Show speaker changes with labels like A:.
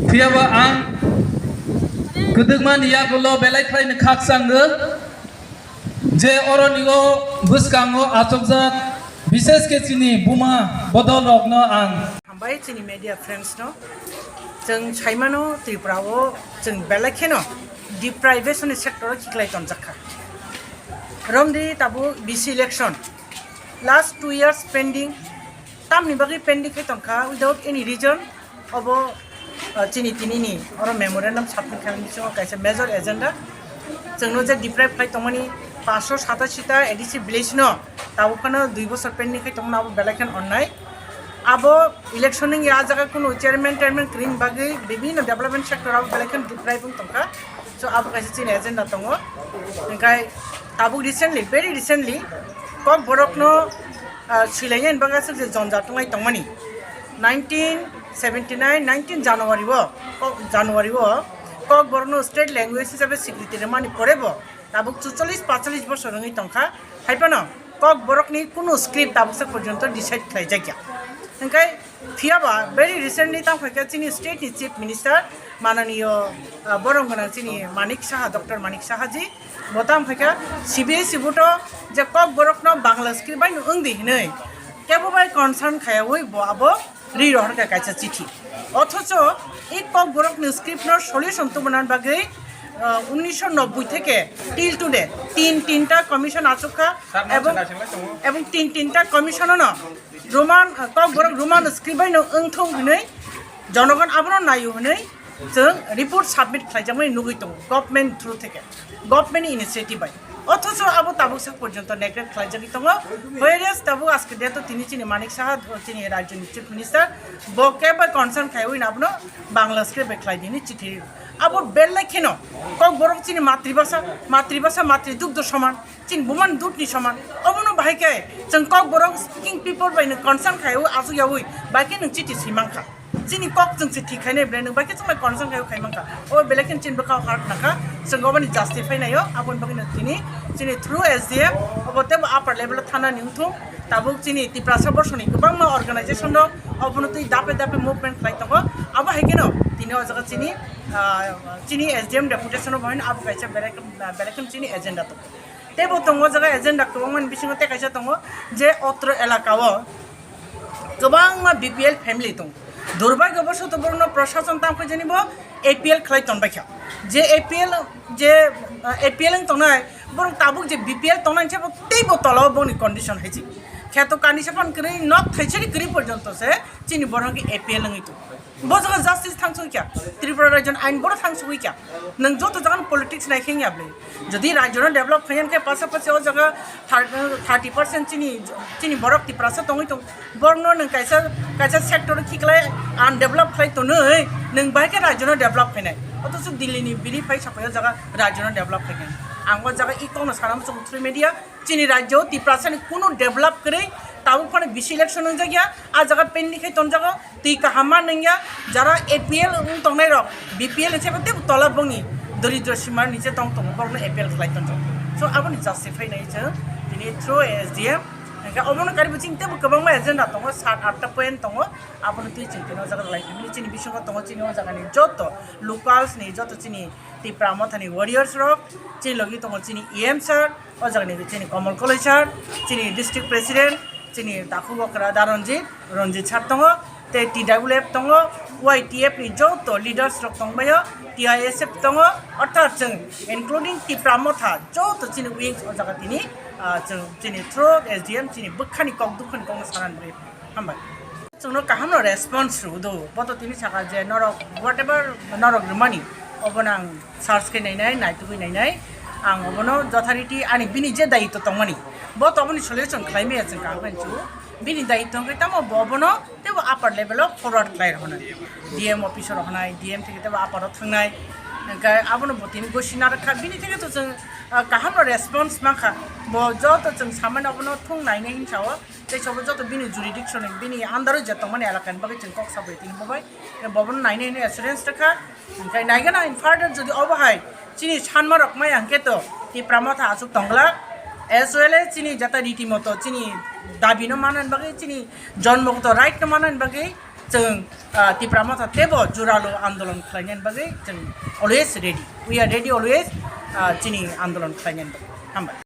A: Tiaba ang kedegman ia golo belai khai ne khak sange je oronigo buskango atobjak বিশেষ ke chini buma bodol rokno ang
B: hambai chini media friends no जों chaimano triprao जों belai kheno deprivation sector khiklai tonjakha romdi tabu bc election last 2 years pending tamni bagi pending khai tonka without any reason obo chini tinini oro memorandum submit khalani singo kaisa major agenda जोंनो जे deprive khai tongmani 587 ta edc village no tabu khano 2 বছর pending khai tongna abo belaikan onnai abo election ning ya jaga kono chairman cream bagi bibino development sector abo belaikan deprive tongka so abo kaisa chini agenda tongo enkai tabu very recently kok borokno silayen baga se jonja tongai tongmani 19 January kok borno state language hisabe স্বীকৃতি মানি পড়েবো তাবুক 44-45 বছর রঙি টংখা হাইপানো cock বরকনি কোনো script তাবুক পর্যন্ত decide খাই জায়গা ओंखाय फियाबा very recently ताम खायका चिनि state नि chief minister माननीय बरंगना चिनि Manik Saha doctor Manik Saha जी बोताम खायका CBSE बुटो जे कक बरकनो बांग्ला स्क्रिप्ट बाय ओंदि नै केबो बाय कनसार्न खायावै बआबो रि रहरका कायसा चिठी অথচ এই কক বরকনো স্ক্রিপ্টनो সলিউশন তো বনান বাগै 1990 থেকে টিল টুডে তিনটা কমিশন আচুকা এবং তিনটা কমিশন ন রোমান কক বরক রোমান স্ক্রিপ্ট নো ओंथौ হनै জনগণ আবরণ নায়ু হनै जों रिपोर्ट सबमिट खालामनाय नुगैतो गभर्नमेंट थ्रु থেকে गभर्नमेंट इनिशिएटिभ बाय অথচ আবো তাবুক পর্যন্ত নেগলেক্ট খালাইজাকি তঙ্গ হোয়ারেস তাবু আজকে দেত তিনি চিনি মানিক সাহা চিনি রাজ্য চিফ মিনিস্টার বকে বা কনসার্ন খাইওই নাবনো বাংলা স্ক্রিপ্ট খালাইদিনি চিঠি আবো বেললাই কেন কক বরক চিনি মাতৃভাষা মাতৃদুগ্ধ সমান চিন বুমান দুধনি সমান অবনো ভাইকে जों কক বরক স্পিকিং পিপল বাইনো কনসার্ন খাইও আসুয়াওই বাইকে নং চিঠি সিমাंखा চিনি কক जों চিঠি খাইने ब्रेन बाइके जों कनसार्न खाइও खाइमांखा ओ बेलेकेन चिन बका हार्ट नाका जों गबानि जस्टिफाइ नायो आबन बगिनो चिनि थ्रु SDM अबते आपार लेभेल थाना निउथु ताबुक चिनि तिप्रा सबरसनि गोबां अर्गानाइजेशन दं अबनति दापे मुभमेन्ट खाइतंगो आबो हाइकेनो तिनि अजगा चिनि SDM डेपुटेशन बहाइन आबो काइसा बेलेकेन चिनि एजेंडा दं तेबो दंगो जगा एजेंडा गोबां बिसिङो ते काइसा दंगो जे अत्र एलाकाव गोबां BPL फैमिली दं दुर्भाग्यवशत बरनो प्रशासन तामखौ जेनिबो APL खालाय तनबायखा जे APL तनाय बरं ताबुक जे BPL तनाय छबो तेबो तलाव बनि कंडिशन हैछि खेतो कानिसफान करै नक थाइछरि करि पर्यन्त से चिनि बरंगि APL नङितो बजगा जस्टिस थांसो क्या त्रिपुरा राज्य आइन बड़ थांसो क्या नों जत जगन पॉलिटिक्स नायखें याबले जदि राज्य डेभलप खयन के पासा ओ जगह 30% चिनि बरक त्रिपुरा से तंगै तो बरनो नों कायसा सेक्टर खिखलाय अनडेभलप खाय तो नै नों बायके राज्य डेभलप खयनाय अथच दिल्लीनि बिनि फाइ साफाय जगह राज्य डेभलप खयनाय आंगो जगह इकोनो साराम थ्रु मीडिया चिनि राज्य त्रिपुरा से कोनो डेभलप करे ताबु फने बिसि इलेक्शन न जगह आ जगह पेन्डिखे तन जगह ती कहामा नंगिया जरा APL तंगनाय र BPL हिसाबै ते तलब बंगि दरिद्र सीमा निचे तंग बरनो APL खालाय तन सो आबनि जस्टिफाइ नाय छ दिनै थ्रु SDM का अबनो कारि बुचिं ते गोबां मा एजेंडा दङ 7-8 टा पॉइंट दङ आबनो ती चिन्तिनो जगह लाइक चिनि बिसंग दङ चिनि ओ जगहनि जत लोकल्स नि जत चिनि टिप्रा मथानि वारियर्स रक चिनि लगी दङ चिनि EM सर ओ जगहनि चिनि कमल कलेज सर चिनि district president chini daku bakra da Ranjit sar tongo te TWF tongo YTF ni joto leaders rok tongbayo TISF tongo orthat jeng including Tipra motha joto chini wings o jaga tini chini through SDM chini bukhani kok dukhani kok saran bre hamba chungno kaham no response rudo boto tini saka je norok whatever norok rumani obonang search ke nai tu nai ang obono authority ani bini je daito tongmani bo to oboni solution khlaime jeng ka banchu bini daito ke tamo bobono tebo upper level of forward clair hona DM officer honai DM থেকে tebo upper thangnai ka abono botini gosina rakha bini থেকে to jeng kaham no response makha bo joto jeng saman obono thung nai nei hinsawo te sobo joto bini jurisdiction bini andaro je tongmani elakan bage jeng koksa beting bobai bobono nai nei assurance rakha kai naigana in further jodi obahai chini sanma rokmai angke to Tipra motha asuk tongla as well as chini jata riti moto chini dabi no manan bage chini jonmogto right no manan bage jeng Tipra motha tebo juralo andolon khlainen bage jeng always ready we are ready always chini andolon khlainen hamba